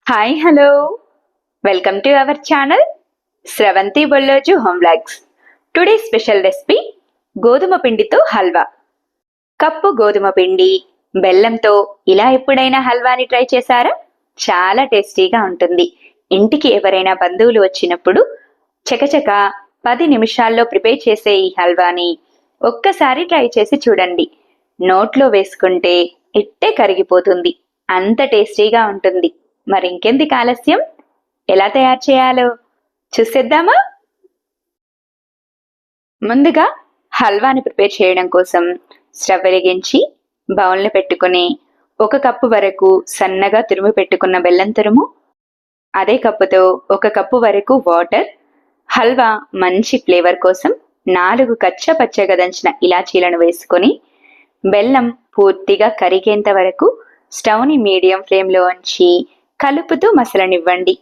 Hi hello welcome to our channel Sravanthi Bolloju home vlogs. Today special recipe గోధుమ పిండితో halwa. Cup గోధుమ పిండి, బెల్లంతో ఇలా ఎప్పుడైనా హల్వాని ట్రై చేశారా? చాలా టేస్టీగా ఉంటుంది. ఇంటికి ఎవరైనా బంధువులు వచ్చినప్పుడు చకచక 10 నిమిషాల్లో ప్రిపేర్ చేసే ఈ హల్వాని ఒక్కసారి ట్రై చేసి చూడండి. నోట్లో వేసుకుంటే ఇట్టే కరిగిపోతుంది. అంత టేస్టీగా ఉంటుంది. మరింకెందుకు ఆలస్యం, ఎలా తయారు చేయాలో చూసేద్దామా? ముందుగా హల్వాని ప్రిపేర్ చేయడం కోసం స్టవ్ వెలిగించి బౌల్ని పెట్టుకుని 1 కప్పు వరకు సన్నగా తురుము పెట్టుకున్న బెల్లం తురుము, అదే కప్పుతో 1 కప్పు వరకు వాటర్, హల్వా మంచి ఫ్లేవర్ కోసం 4 కచ్చపచ్చగా దంచిన ఇలాచీలను వేసుకొని బెల్లం పూర్తిగా కరిగేంత వరకు స్టవ్ని మీడియం ఫ్లేమ్లో ఉంచి కలుపుతూ మసలనివ్వండి.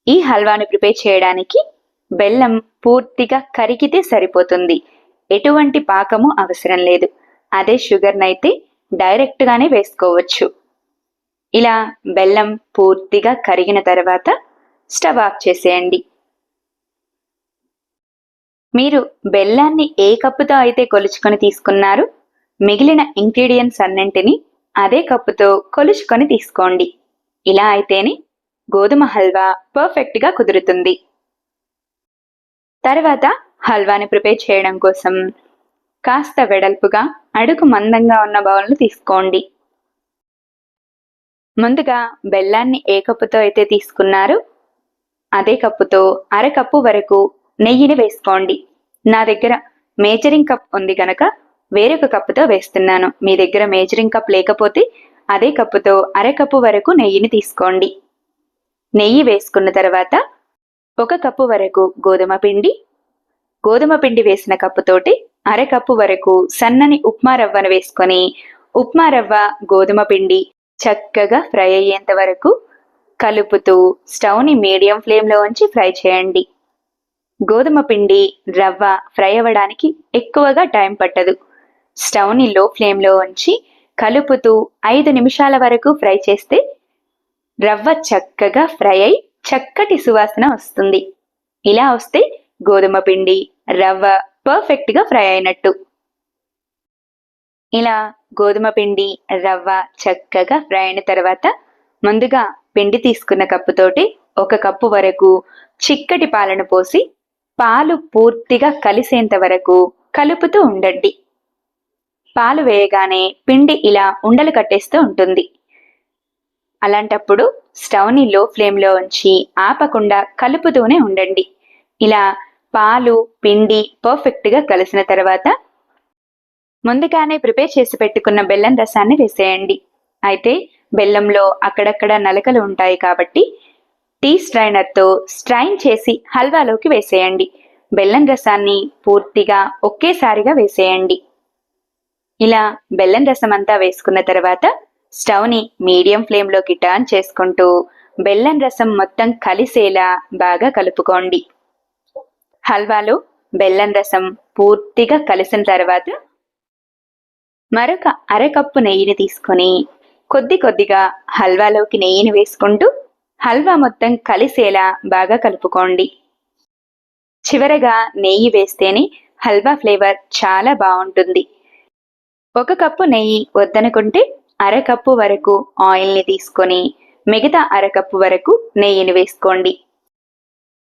ఈ హల్వాను ప్రిపేర్ చేయడానికి బెల్లం పూర్తిగా కరిగితే సరిపోతుంది. ఎటువంటి పాకము అవసరం లేదు. అదే షుగర్నైతే డైరెక్ట్గానే వేసుకోవచ్చు. ఇలా బెల్లం పూర్తిగా కరిగిన తర్వాత స్టవ్ ఆఫ్ చేసేయండి. మీరు బెల్లాన్ని ఏ కప్పుతో అయితే కొలుచుకొని తీసుకున్నారు, మిగిలిన ఇంగ్రీడియంట్స్ అన్నింటినీ అదే కప్పుతో కొలుచుకొని తీసుకోండి. ఇలా అయితేనే గోధుమ హల్వా పర్ఫెక్ట్గా కుదురుతుంది. తర్వాత హల్వాని ప్రిపేర్ చేయడం కోసం కాస్త వెడల్పుగా అడుగు మందంగా ఉన్న బౌల్ను తీసుకోండి. ముందుగా బెల్లాన్ని ఏ కప్పుతో అయితే తీసుకున్నారో అదే కప్పుతో 1/2 కప్పు వరకు నెయ్యిని వేసుకోండి. నా దగ్గర మేజరింగ్ కప్ ఉంది గనక వేరొక కప్పుతో వేస్తున్నాను. మీ దగ్గర మేజరింగ్ కప్ లేకపోతే అదే కప్పుతో 1/2 కప్పు వరకు నెయ్యిని తీసుకోండి. నెయ్యి వేసుకున్న తర్వాత 1 కప్పు వరకు గోధుమ పిండి వేసిన కప్పుతోటి 1/2 కప్పు వరకు సన్నని ఉప్మా రవ్వను వేసుకొని ఉప్మా రవ్వ, గోధుమ పిండి చక్కగా ఫ్రై అయ్యేంత వరకు కలుపుతూ స్టవ్ని మీడియం ఫ్లేమ్లో ఉంచి ఫ్రై చేయండి. గోధుమ పిండి, రవ్వ ఫ్రై అవ్వడానికి ఎక్కువగా టైం పట్టదు. స్టవ్ని లో ఫ్లేమ్లో ఉంచి కలుపుతూ 5 నిమిషాల వరకు ఫ్రై చేస్తే రవ్వ చక్కగా ఫ్రై అయి చక్కటి సువాసన వస్తుంది. ఇలా వస్తే గోధుమ పిండి, రవ్వ పర్ఫెక్ట్గా ఫ్రై అయినట్టు. ఇలా గోధుమ పిండి, రవ్వ చక్కగా ఫ్రై అయిన తర్వాత ముందుగా పిండి తీసుకున్న కప్పుతోటి 1 కప్పు వరకు చిక్కటి పాలను పోసి పాలు పూర్తిగా కలిసేంత వరకు కలుపుతూ ఉండండి. పాలు వేయగానే పిండి ఇలా ఉండలు కట్టేస్తూ ఉంటుంది. అలాంటప్పుడు స్టవ్ని లో ఫ్లేమ్లో ఉంచి ఆపకుండా కలుపుతూనే ఉండండి. ఇలా పాలు, పిండి పర్ఫెక్ట్గా కలిసిన తర్వాత ముందుగానే ప్రిపేర్ చేసి పెట్టుకున్న బెల్లం రసాన్ని వేసేయండి. అయితే బెల్లంలో అక్కడక్కడ నలకలు ఉంటాయి కాబట్టి టీ స్ట్రైనర్తో స్ట్రైన్ చేసి హల్వాలోకి వేసేయండి. బెల్లం రసాన్ని పూర్తిగా ఒకేసారిగా వేసేయండి. ఇలా బెల్లం రసం అంతా వేసుకున్న తర్వాత స్టవ్ని మీడియం ఫ్లేమ్లోకి టర్న్ చేసుకుంటూ బెల్లం రసం మొత్తం కలిసేలా బాగా కలుపుకోండి. హల్వాలో బెల్లం రసం పూర్తిగా కలిసిన తర్వాత మరొక 1/2 కప్పు నెయ్యిని తీసుకొని కొద్దిగా హల్వాలోకి నెయ్యిని వేసుకుంటూ హల్వా మొత్తం కలిసేలా బాగా కలుపుకోండి. చివరగా నెయ్యి వేస్తేనే హల్వా ఫ్లేవర్ చాలా బాగుంటుంది. 1 కప్పు నెయ్యి వద్దనుకుంటే 1/2 కప్పు వరకు ఆయిల్ని తీసుకొని మిగతా 1/2 కప్పు వరకు నెయ్యిని వేసుకోండి.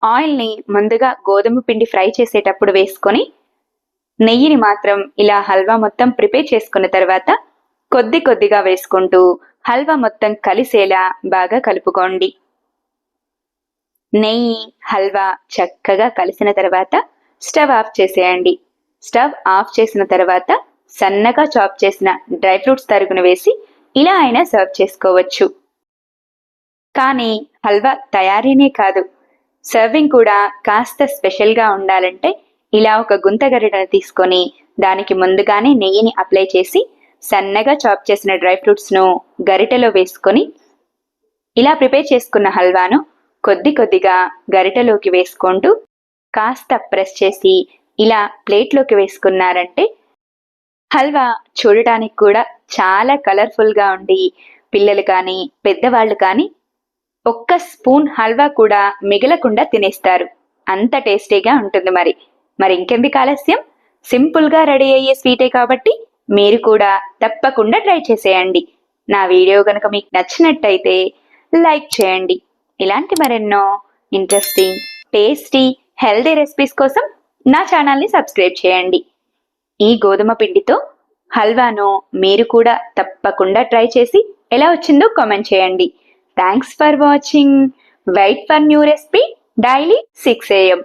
ఆయిల్ని ముందుగా గోధుమ పిండి ఫ్రై చేసేటప్పుడు వేసుకొని నెయ్యిని మాత్రం ఇలా హల్వా మొత్తం ప్రిపేర్ చేసుకున్న తర్వాత కొద్దిగా వేసుకుంటూ హల్వా మొత్తం కలిసేలా బాగా కలుపుకోండి. నెయ్యి, హల్వా చక్కగా కలిసిన తర్వాత స్టవ్ ఆఫ్ చేసేయండి. స్టవ్ ఆఫ్ చేసిన తర్వాత సన్నగా చాప్ చేసిన డ్రై ఫ్రూట్స్ తరుగును వేసి ఇలా అయినా సర్వ్ చేసుకోవచ్చు. కానీ హల్వా తయారీనే కాదు, సర్వింగ్ కూడా కాస్త స్పెషల్గా ఉండాలంటే ఇలా ఒక గుంతగరిటను తీసుకొని దానికి ముందుగానే నెయ్యిని అప్లై చేసి సన్నగా చాప్ చేసిన డ్రై ఫ్రూట్స్ను గరిటెలో వేసుకొని ఇలా ప్రిపేర్ చేసుకున్న హల్వాను కొద్దిగా గరిటెలోకి వేసుకుంటూ కాస్త ప్రెస్ చేసి ఇలా ప్లేట్లోకి వేసుకున్నారంటే హల్వా చూడటానికి కూడా చాలా కలర్ఫుల్గా ఉండి పిల్లలు కానీ పెద్దవాళ్ళు కానీ ఒక్క స్పూన్ హల్వా కూడా మిగలకుండా తినేస్తారు. అంత టేస్టీగా ఉంటుంది మరి ఇంకెందుకు ఆలస్యం, సింపుల్గా రెడీ అయ్యే స్వీటే కాబట్టి మీరు కూడా తప్పకుండా ట్రై చేసేయండి. నా వీడియో గనుక మీకు నచ్చినట్టయితే లైక్ చేయండి. ఇలాంటి మరెన్నో ఇంట్రెస్టింగ్, టేస్టీ, హెల్దీ రెసిపీస్ కోసం నా ఛానల్ని సబ్స్క్రైబ్ చేయండి. ఈ గోధుమ పిండితో హల్వాను మీరు కూడా తప్పకుండా ట్రై చేసి ఎలా వచ్చిందో కామెంట్ చేయండి. Thanks for watching. Wait for new recipe daily 6 AM.